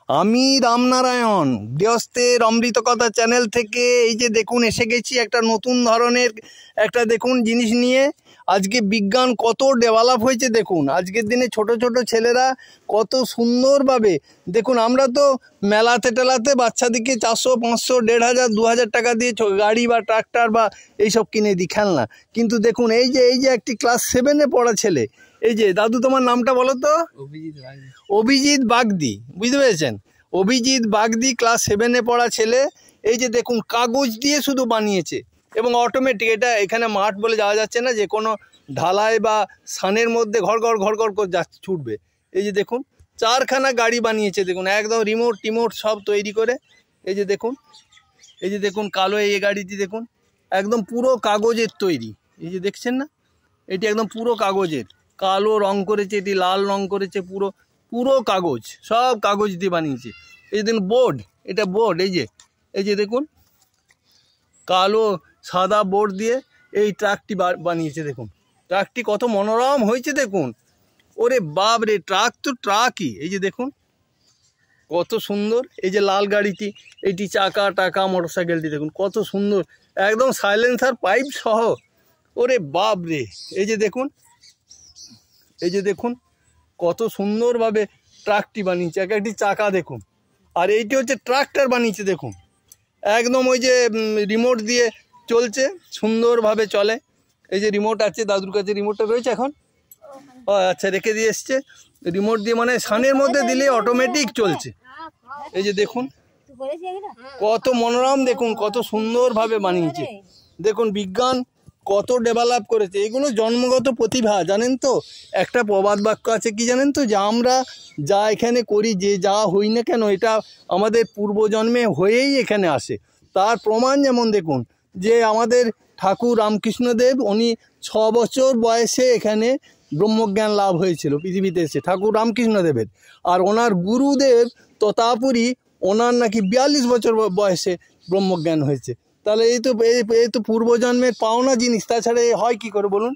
আমি রামনারায়ণ গৃহস্থের অমৃত কথা চ্যানেল থেকে এই যে দেখুন এসে গেছি একটা নতুন ধরনের একটা দেখুন জিনিস নিয়ে। আজকে বিজ্ঞান কত ডেভেলপ হয়েছে দেখুন। আজকের দিনে ছোট ছোট ছেলেরা কত সুন্দরভাবে দেখুন। আমরা তো মেলাতে টেলাতে বাচ্চাদিকে 400, 500, 1500, 2000 টাকা দিয়ে গাড়ি বা ট্রাক্টর বা এইসব কিনে দিই খেলনা। কিন্তু দেখুন এই যে একটি ক্লাস 7-এ পড়া ছেলে, এই যে দাদু তোমার নামটা বলো তো? অভিজিৎ বাগদি, বুঝতে পেরেছেন? অভিজিৎ বাগদি ক্লাস 7-এ পড়া ছেলে। এই যে দেখুন কাগজ দিয়ে শুধু বানিয়েছে এবং অটোমেটিক। এটা এখানে মাঠ বলে যাওয়া যাচ্ছে না, যে কোনো ঢালাই বা সানের মধ্যে ঘর ঘর করে যাচ্ছে ছুটবে। এই যে দেখুন 4খানা গাড়ি বানিয়েছে দেখুন, একদম রিমোট সব তৈরি করে। এই যে দেখুন কালো এই গাড়িটি দেখুন একদম পুরো কাগজের তৈরি। এই যে দেখছেন না, এটি একদম পুরো কাগজের, কালো রং করেছে, এটি লাল রং করেছে, পুরো কাগজ, সব কাগজ দিয়ে বানিয়েছে। এই দেখুন বোর্ড, এটা বোর্ড। এই যে দেখুন কালো সাদা বোর্ড দিয়ে এই ট্রাকটি বানিয়েছে। দেখুন ট্রাকটি কত মনোরম হয়েছে দেখুন। ওরে বাপ রে, ট্রাক তো ট্রাকই। এই যে দেখুন কত সুন্দর। এই যে লাল গাড়িটি, এইটি চাকা মোটরসাইকেলটি দেখুন কত সুন্দর, একদম সাইলেন্সার পাইপ সহ। ওরে বাপ রে, এই যে দেখুন কত সুন্দরভাবে ট্রাকটি বানিয়েছে। একটি চাকা দেখুন। আর এইটি হচ্ছে ট্রাক্টর বানিয়েছে দেখুন, একদম ওই যে রিমোট দিয়ে চলছে, সুন্দরভাবে চলে। এই যে রিমোট আছে, দাদুর কাছে রিমোটটা রয়েছে এখন। ও আচ্ছা, রেখে দিয়ে এসছে। রিমোট দিয়ে মানে সানের মধ্যে দিলে অটোমেটিক চলছে। এই যে দেখুন কত মনোরম, দেখুন কত সুন্দরভাবে বানিয়েছে। দেখুন বিজ্ঞান কত ডেভেলপ করেছে। এগুলো জন্মগত প্রতিভা, জানেন তো? একটা প্রবাদ বাক্য আছে কি জানেন তো, যে আমরা যা এখানে করি, যে যা হই না কেন, এটা আমাদের পূর্বজন্মে হয়েই এখানে আসে। তার প্রমাণ যেমন দেখুন, যে আমাদের ঠাকুর রামকৃষ্ণদেব, উনি 6 বছর বয়সে এখানে ব্রহ্মজ্ঞান লাভ হয়েছিল পৃথিবীতে এসে, ঠাকুর রামকৃষ্ণদেবের। আর ওনার গুরুদেব তোতাপুরী, ওনার নাকি 42 বছর বয়সে ব্রহ্মজ্ঞান হয়েছে। তাহলে এই তো পূর্বজন্মের পাওনা জিনিস, তাছাড়া হয় কি করে বলুন?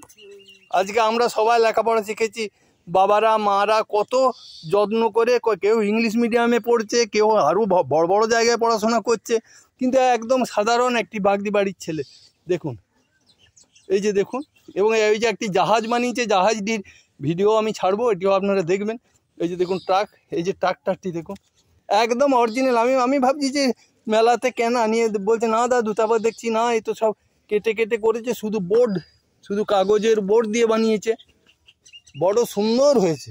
আজকে আমরা সবাই লেখাপড়া শিখেছি, বাবারা মারা কত যত্ন করে, কেউ ইংলিশ মিডিয়ামে পড়ছে, কেউ আরও বড় জায়গায় পড়াশোনা করছে, কিন্তু একদম সাধারণ একটি বাগদি বাড়ির ছেলে দেখুন। এই যে দেখুন, এবং এই যে একটি জাহাজ বানিয়েছে, জাহাজটির ভিডিও আমি ছাড়বো, এটিও আপনারা দেখবেন। এই যে দেখুন ট্রাক, এই যে ট্রাকটারটি দেখুন একদম অরিজিনাল। আমি ভাবছি যে মেলাতে কেন আনিয়ে, বলছে না দাদু, তারপর দেখছি না, এই তো সব কেটে করেছে, শুধু কাগজের বোর্ড দিয়ে বানিয়েছে। বড় সুন্দর হয়েছে।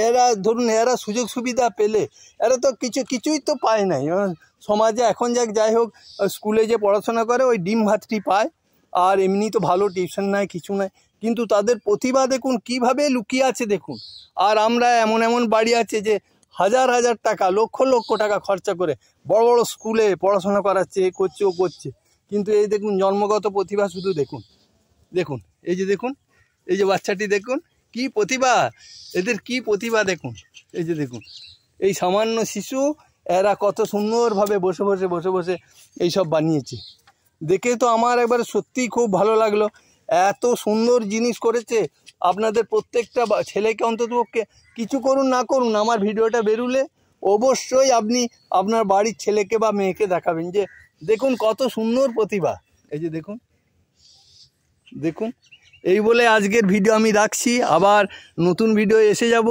এরা ধরুন, এরা সুযোগ সুবিধা পেলে, এরা তো কিছুই তো পায় নাই সমাজে। এখন যাই হোক, স্কুলে যে পড়াশোনা করে ওই ডিম ভাতটি পায়, আর এমনি তো ভালো টিউশন নাই, কিছু নাই। কিন্তু তাদের প্রতিভা দেখুন কিভাবে লুকিয়ে আছে দেখুন। আর আমরা এমন বাড়ি আছে যে হাজার টাকা, লক্ষ টাকা খরচা করে বড় স্কুলে পড়াশোনা করাচ্ছে, করছে। কিন্তু এই দেখুন জন্মগত প্রতিভা, শুধু দেখুন এই যে বাচ্চাটি দেখুন কি প্রতিভা, এদের কি প্রতিভা দেখুন। এই যে দেখুন এই সামান্য শিশু, এরা কত সুন্দরভাবে বসে এইসব বানিয়েছে। দেখে তো আমার একবারে সত্যিই খুব ভালো লাগলো। এত সুন্দর জিনিস করেছে। আপনাদের প্রত্যেকটা ছেলেকে অন্তত কিছু করুন না করুন, আমার ভিডিওটা বেরুলে অবশ্যই আপনি আপনার বাড়ির ছেলেকে বা মেয়েকে দেখাবেন, যে দেখুন কত সুন্দর প্রতিভা। এই যে দেখুন। এই বলে আজকের ভিডিও আমি রাখছি। আবার নতুন ভিডিও এসে যাব,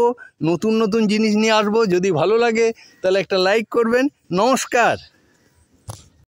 নতুন জিনিস নিয়ে আসবো। যদি ভালো লাগে তাহলে একটা লাইক করবেন। নমস্কার।